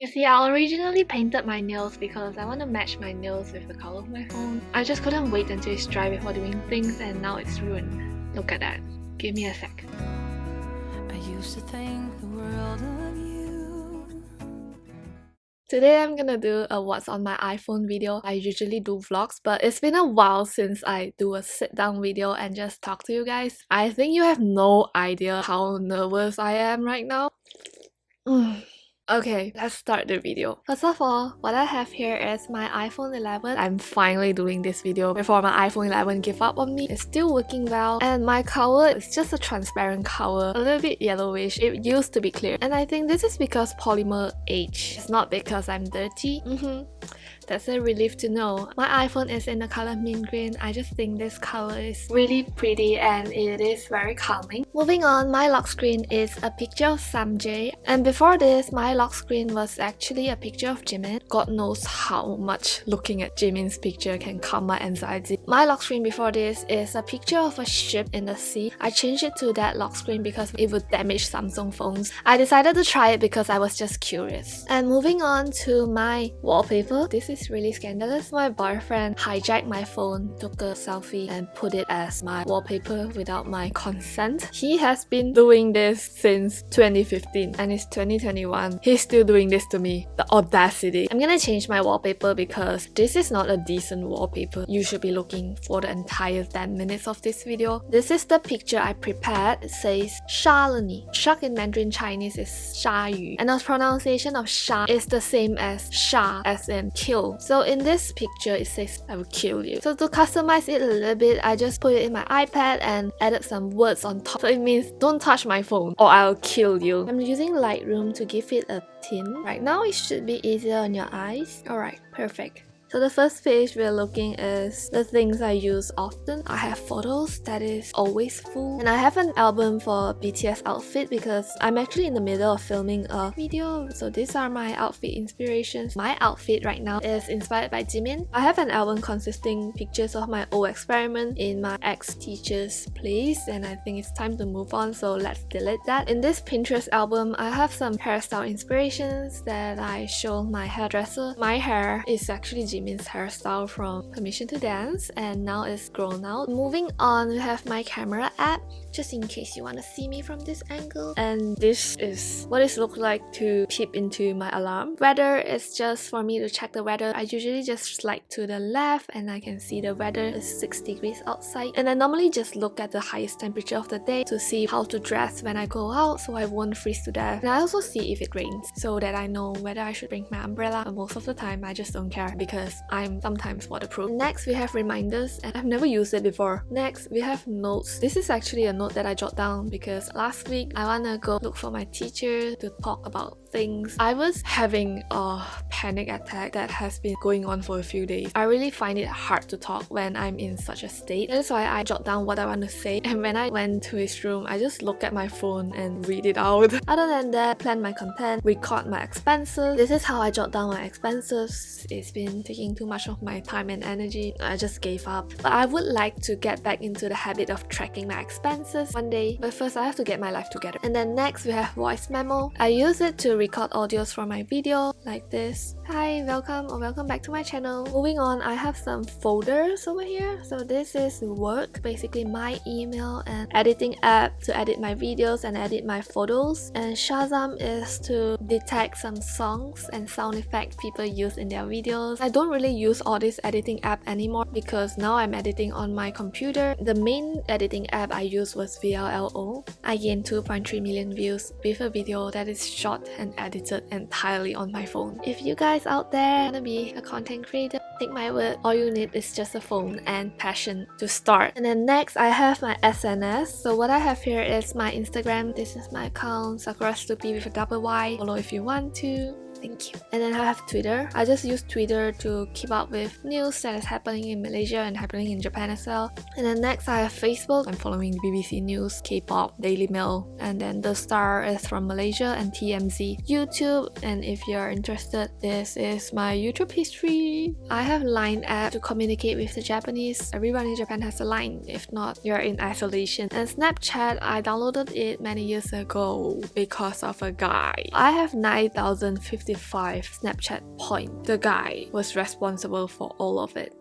You see, I originally painted my nails because I want to match my nails with the color of my phone. I just couldn't wait until it's dry before doing things, and now it's ruined. Look at that. Give me a sec. I used to think the world of you. Today I'm gonna do a what's on my iPhone video. I usually do vlogs, but it's been a while since I do a sit down video and just talk to you guys. I think you have no idea how nervous I am right now. Okay, let's start the video. First of all, what I have here is my iPhone 11. I'm finally doing this video before my iPhone 11 give up on me. It's still working well, and my color is just a transparent color, a little bit yellowish. It used to be clear, and I think this is because polymer age. It's not because I'm dirty. That's a relief to know. My iPhone is in the color mint green. I just think this color is really pretty and it is very calming. Moving on, my lock screen is a picture of Samjae. And before this, my lock screen was actually a picture of Jimin. God knows how much looking at Jimin's picture can calm my anxiety. My lock screen before this is a picture of a ship in the sea. I changed it to that lock screen because it would damage Samsung phones. I decided to try it because I was just curious. And moving on to my wallpaper, this is really scandalous. My boyfriend hijacked my phone, took a selfie and put it as my wallpaper without my consent. He has been doing this since 2015 and it's 2021. He's still doing this to me. The audacity. I'm gonna change my wallpaper because this is not a decent wallpaper. You should be looking for the entire 10 minutes of this video. This is the picture I prepared. It says Sha le ni. Shark in Mandarin Chinese is Sha Yu, and the pronunciation of Sha is the same as Sha, as in kill. So in this picture it says I will kill you. So to customize it a little bit, I just put it in my iPad and added some words on top. So it means don't touch my phone or I'll kill you. I'm using Lightroom to give it a tint. Right now it should be easier on your eyes. Alright, perfect. So the first page we're looking is the things I use often. I have photos that is always full, and I have an album for BTS outfit because I'm actually in the middle of filming a video. So these are my outfit inspirations. My outfit right now is inspired by Jimin. I have an album consisting pictures of my old experiment in my ex-teacher's place, and I think it's time to move on, so let's delete that. In this Pinterest album, I have some hairstyle inspirations that I show my hairdresser. My hair is actually Jimin's hairstyle from Permission to Dance, and now it's grown out. Moving on, we have my camera app, just in case you want to see me from this angle. And this is what it looks like to peep into my alarm. Weather is just for me to check the weather. I usually just slide to the left and I can see the weather is 6 degrees outside. And I normally just look at the highest temperature of the day to see how to dress when I go out so I won't freeze to death. And I also see if it rains so that I know whether I should bring my umbrella. But most of the time I just don't care because I'm sometimes waterproof. Next, we have reminders, and I've never used it before. Next, we have notes. This is actually a note that I jot down because last week I wanna go look for my teacher to talk about things. I was having a panic attack that has been going on for a few days. I really find it hard to talk when I'm in such a state. That's why I jot down what I want to say, and when I went to his room, I just look at my phone and read it out. Other than that, plan my content, record my expenses. This is how I jot down my expenses. It's been taking too much of my time and energy. I just gave up. But I would like to get back into the habit of tracking my expenses one day. But first I have to get my life together. And then next we have voice memo. I use it to record audios for my video like this. Hi, welcome or welcome back to my channel. Moving on, I have some folders over here. So this is work, basically my email and editing app to edit my videos and edit my photos. And Shazam is to detect some songs and sound effects people use in their videos. I don't really use all this editing app anymore because now I'm editing on my computer. The main editing app I used was VLLO. I gained 2.3 million views with a video that is shot and edited entirely on my phone. If you guys out there wanna be a content creator, take my word, all you need is just a phone and passion to start. And then next, I have my SNS. So what I have here is my Instagram. This is my account, Sakura Snoopy with a double Y. Follow if you want to. Thank you. And then I have Twitter. I just use Twitter to keep up with news that is happening in Malaysia and happening in Japan as well. And then next I have Facebook. I'm following BBC News, K-pop, Daily Mail, and then The Star is from Malaysia and TMZ. YouTube, and if you're interested, this is my YouTube history. I have LING app to communicate with the Japanese. Everyone in Japan has a LING. If not, you're in isolation. And Snapchat, I downloaded it many years ago because of a guy. I have 9,050 65 Snapchat points. The guy was responsible for all of it.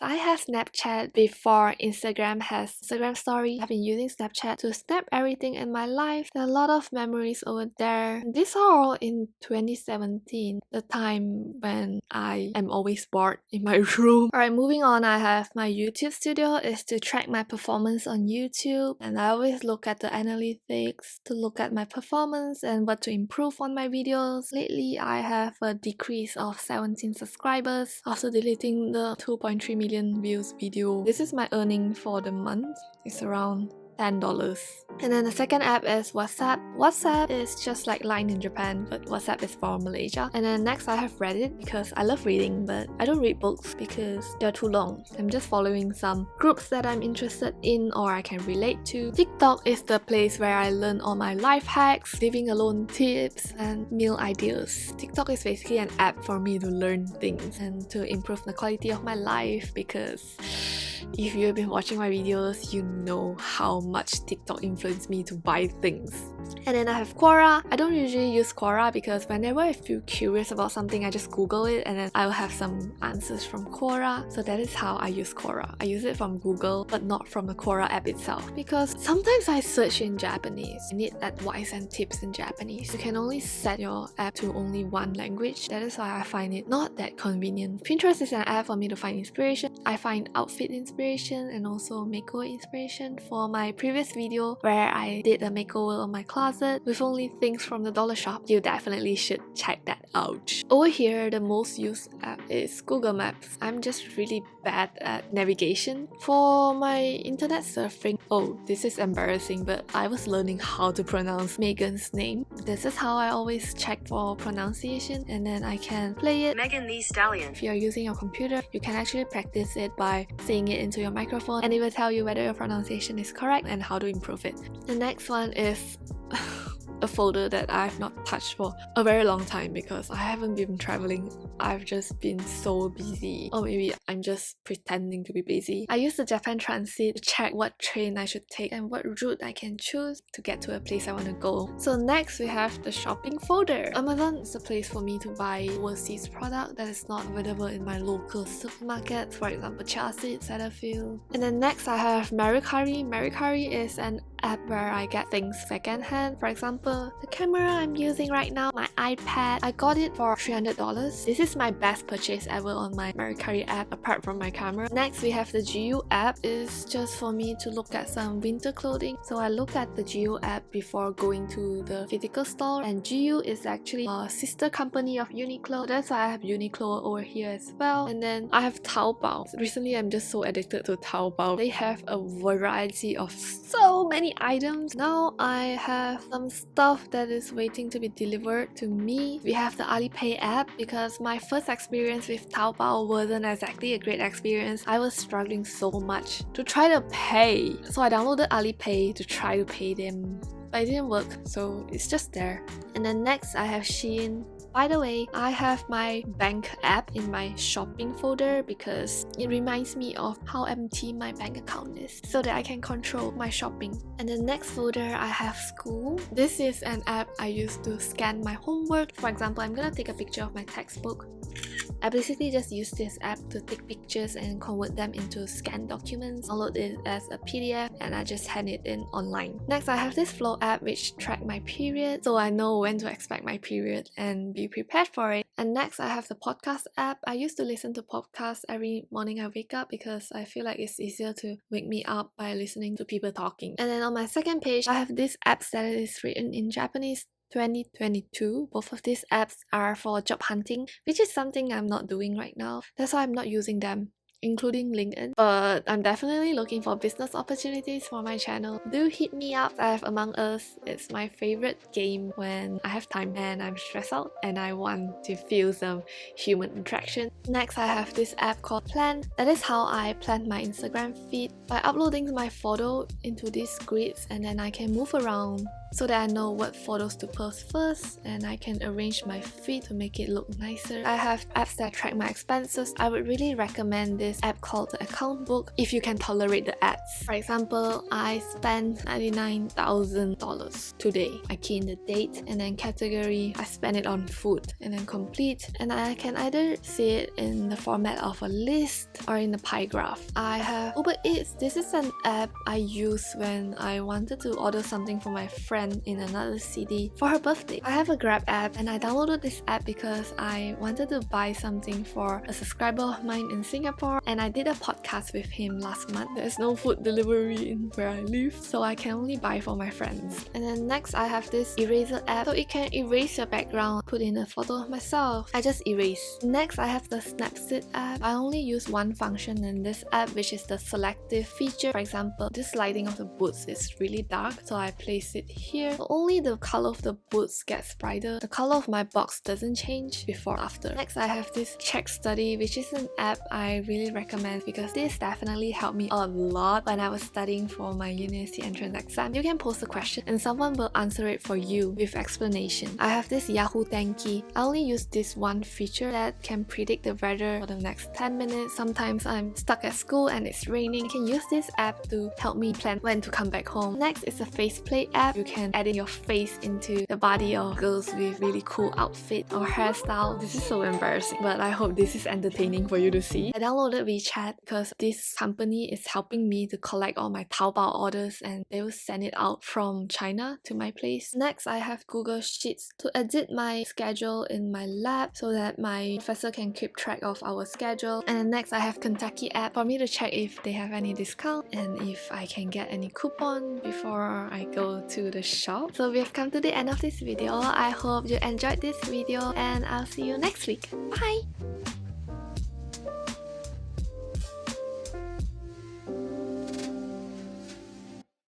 I have Snapchat before Instagram has Instagram story. I've been using Snapchat to snap everything in my life. There are a lot of memories over there. These are all in 2017, the time when I am always bored in my room. Alright, moving on, I have my YouTube studio is to track my performance on YouTube, and I always look at the analytics to look at my performance and what to improve on my videos. Lately, I have a decrease of 17 subscribers after deleting the 2.3 million views video. This is my earning for the month. It's around $10. And then the second app is WhatsApp. WhatsApp is just like LING in Japan, but WhatsApp is for Malaysia. And then next I have Reddit because I love reading, but I don't read books because they're too long. I'm just following some groups that I'm interested in or I can relate to. TikTok is the place where I learn all my life hacks, living alone tips, and meal ideas. TikTok is basically an app for me to learn things and to improve the quality of my life, because if you have been watching my videos, you know how much TikTok influenced me to buy things. And then I have Quora. I don't usually use Quora because whenever I feel curious about something, I just Google it and then I will have some answers from Quora. So that is how I use Quora. I use it from Google, but not from the Quora app itself, because sometimes I search in Japanese. I need advice and tips in Japanese. You can only set your app to only one language. That is why I find it not that convenient. Pinterest is an app for me to find inspiration. I find outfit inspiration and also makeover inspiration. For my previous video where I did a makeover of my closet with only things from the dollar shop, you definitely should check that out. Over here, the most used app is Google Maps. I'm just really bad at navigation. For my internet surfing, oh, this is embarrassing, but I was learning how to pronounce Megan's name. This is how I always check for pronunciation, and then I can play it. Megan Thee Stallion. If you're using your computer, you can actually practice it by saying it into your microphone, and it will tell you whether your pronunciation is correct and how to improve it. The next one is a folder that I've not touched for a very long time because I haven't been traveling. I've just been so busy, or maybe I'm just pretending to be busy. I use the Japan Transit to check what train I should take and what route I can choose to get to a place I want to go. So next we have the shopping folder. Amazon is a place for me to buy overseas product that is not available in my local supermarket, for example Chelsea, Cetaphil. And then next I have Mercari. Mercari is an app where I get things secondhand. For example, the camera I'm using right now, my iPad, I got it for $300. This is my best purchase ever on my Mercari app apart from my camera. Next we have the GU app. It's just for me to look at some winter clothing. So I look at the GU app before going to the physical store, and GU is actually a sister company of Uniqlo. That's why I have Uniqlo over here as well. And then I have Taobao. Recently I'm just so addicted to Taobao. They have a variety of so many items. Now I have some stuff that is waiting to be delivered to me. We have the Alipay app because my first experience with Taobao wasn't exactly a great experience. I was struggling so much to try to pay. So I downloaded Alipay to try to pay them, but it didn't work, so it's just there. And then next I have Shein. By the way, I have my bank app in my shopping folder because it reminds me of how empty my bank account is, so that I can control my shopping. And the next folder I have school. This is an app I use to scan my homework. For example, I'm gonna take a picture of my textbook. I basically just use this app to take pictures and convert them into scanned documents, download it as a PDF, and I just hand it in online. Next, I have this Flow app which track my period, so I know when to expect my period and be prepared for it. And next, I have the podcast app. I used to listen to podcasts every morning I wake up because I feel like it's easier to wake me up by listening to people talking. And then on my second page, I have this app that is written in Japanese 2022. Both of these apps are for job hunting, which is something I'm not doing right now. That's why I'm not using them, including LinkedIn. But I'm definitely looking for business opportunities for my channel. Do hit me up. I have Among Us. It's my favorite game when I have time and I'm stressed out and I want to feel some human interaction. Next, I have this app called Plan. That is how I plan my Instagram feed by uploading my photo into these grids, and then I can move around so that I know what photos to post first and I can arrange my feed to make it look nicer. I have apps that track my expenses. I would really recommend this app called the Account Book if you can tolerate the ads. For example, I spent $99,000 today. I key in the date and then category, I spend it on food, and then complete, and I can either see it in the format of a list or in a pie graph. I have Uber Eats. This is an app I use when I wanted to order something for my friend in another city for her birthday. I have a Grab app and I downloaded this app because I wanted to buy something for a subscriber of mine in Singapore, and I did a podcast with him last month. There's no food delivery in where I live, so I can only buy for my friends. And then next I have this eraser app, so it can erase your background, put in a photo of myself. I just erase. Next I have the Snapseed app. I only use one function in this app, which is the selective feature. For example, this lighting of the boots is really dark, so I place it here. So only the color of the boots gets brighter. The color of my box doesn't change before or after. Next I have this Check Study, which is an app I really recommend because this definitely helped me a lot when I was studying for my university entrance exam. You can post a question and someone will answer it for you with explanation. I have this Yahoo Tenki. I only use this one feature that can predict the weather for the next 10 minutes. Sometimes I'm stuck at school and it's raining. I can use this app to help me plan when to come back home. Next is a faceplate app. You can edit your face into the body of girls with really cool outfit or hairstyle. This is so embarrassing, but I hope this is entertaining for you to see. I downloaded WeChat because this company is helping me to collect all my Taobao orders and they will send it out from China to my place. Next, I have Google Sheets to edit my schedule in my lab so that my professor can keep track of our schedule. And then next, I have Kentucky app for me to check if they have any discount and if I can get any coupon before I go to the shop. So we have come to the end of this video. I hope you enjoyed this video and I'll see you next week. Bye!